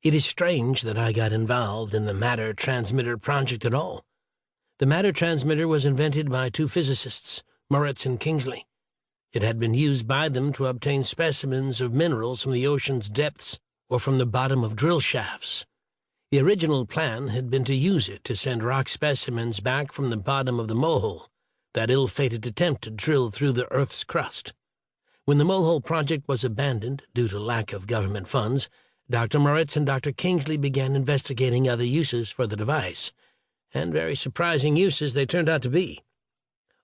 It is strange that I got involved in the matter transmitter project at all. The matter transmitter was invented by two physicists, Moritz and Kingsley. It had been used by them to obtain specimens of minerals from the ocean's depths or from the bottom of drill shafts. The original plan had been to use it to send rock specimens back from the bottom of the molehole, that ill-fated attempt to drill through the Earth's crust. When the molehole project was abandoned due to lack of government funds, Dr. Moritz and Dr. Kingsley began investigating other uses for the device, and very surprising uses they turned out to be.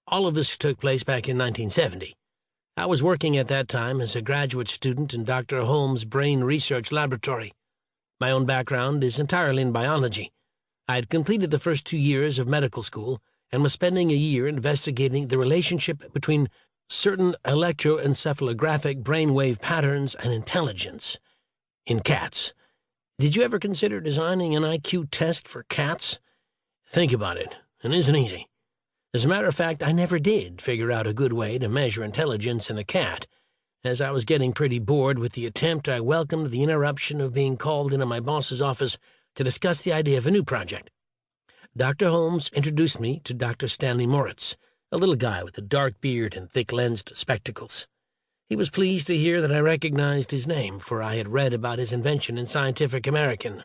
All of this took place back in 1970. I was working at that time as a graduate student in Dr. Holmes' brain research laboratory. My own background is entirely in biology. I had completed the first 2 years of medical school and was spending a year investigating the relationship between certain electroencephalographic brainwave patterns and intelligence in cats. Did you ever consider designing an IQ test for cats? Think about it. It isn't easy. As a matter of fact, I never did figure out a good way to measure intelligence in a cat. As I was getting pretty bored with the attempt, I welcomed the interruption of being called into my boss's office to discuss the idea of a new project. Dr. Holmes introduced me to Dr. Stanley Moritz, a little guy with a dark beard and thick-lensed spectacles. He was pleased to hear that I recognized his name, for I had read about his invention in Scientific American.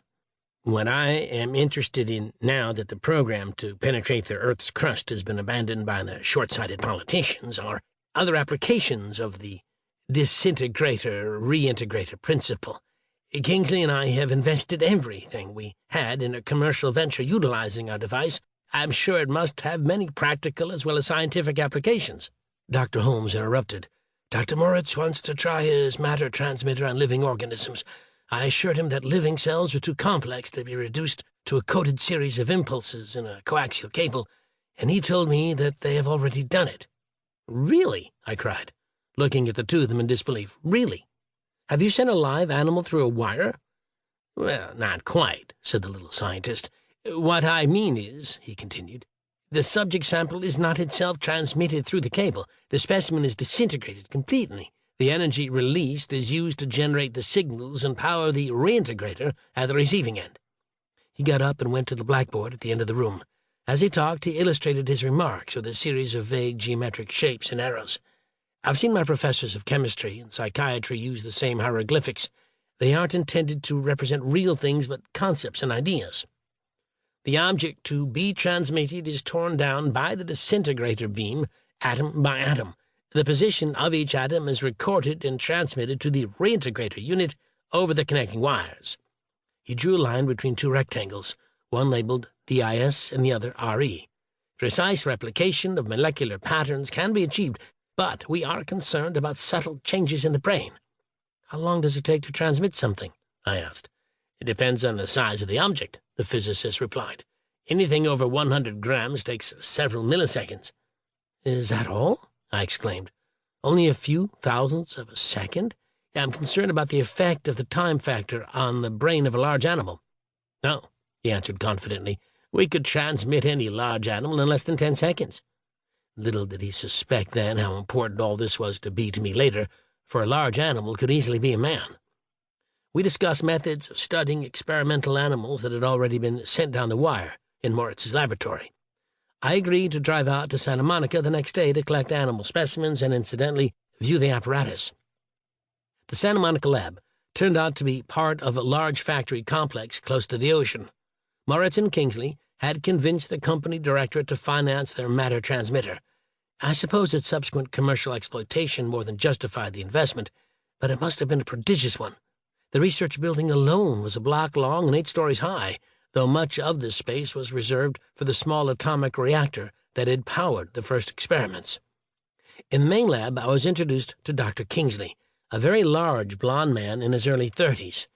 What I am interested in now that the program to penetrate the Earth's crust has been abandoned by the short-sighted politicians are other applications of the disintegrator-reintegrator principle. Kingsley and I have invested everything we had in a commercial venture utilizing our device. I'm sure it must have many practical as well as scientific applications. Dr. Holmes interrupted. Dr. Moritz wants to try his matter transmitter on living organisms. I assured him that living cells were too complex to be reduced to a coded series of impulses in a coaxial cable, and he told me that they have already done it. Really? I cried, looking at the two of them in disbelief. Really? Have you sent a live animal through a wire? Well, not quite, said the little scientist. What I mean is, he continued, the subject sample is not itself transmitted through the cable. The specimen is disintegrated completely. The energy released is used to generate the signals and power the reintegrator at the receiving end. He got up and went to the blackboard at the end of the room. As he talked, he illustrated his remarks with a series of vague geometric shapes and arrows. I've seen my professors of chemistry and psychiatry use the same hieroglyphics. They aren't intended to represent real things but concepts and ideas. The object to be transmitted is torn down by the disintegrator beam, atom by atom. The position of each atom is recorded and transmitted to the reintegrator unit over the connecting wires. He drew a line between two rectangles, one labeled DIS and the other RE. Precise replication of molecular patterns can be achieved, but we are concerned about subtle changes in the brain. How long does it take to transmit something? I asked. It depends on the size of the object, the physicist replied. Anything over 100 grams takes several milliseconds. Is that all? I exclaimed. Only a few thousandths of a second? I'm concerned about the effect of the time factor on the brain of a large animal. No, he answered confidently. We could transmit any large animal in less than 10 seconds. Little did he suspect then how important all this was to be to me later, for a large animal could easily be a man. We discussed methods of studying experimental animals that had already been sent down the wire in Moritz's laboratory. I agreed to drive out to Santa Monica the next day to collect animal specimens and, incidentally, view the apparatus. The Santa Monica lab turned out to be part of a large factory complex close to the ocean. Moritz and Kingsley had convinced the company directorate to finance their matter transmitter. I suppose its subsequent commercial exploitation more than justified the investment, but it must have been a prodigious one. The research building alone was a block long and 8 stories high, though much of this space was reserved for the small atomic reactor that had powered the first experiments. In the main lab, I was introduced to Dr. Kingsley, a very large blond man in his early 30s.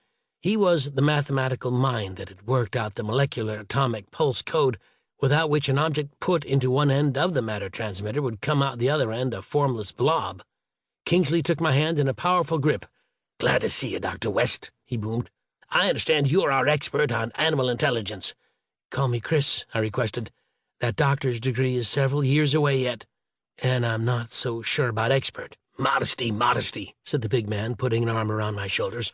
He was the mathematical mind that had worked out the molecular atomic pulse code without which an object put into one end of the matter transmitter would come out the other end a formless blob. Kingsley took my hand in a powerful grip. "Glad to see you, Dr. West," he boomed. "I understand you're our expert on animal intelligence." "Call me Chris," I requested. "That doctor's degree is several years away yet, and I'm not so sure about expert." "Modesty, modesty," said the big man, putting an arm around my shoulders.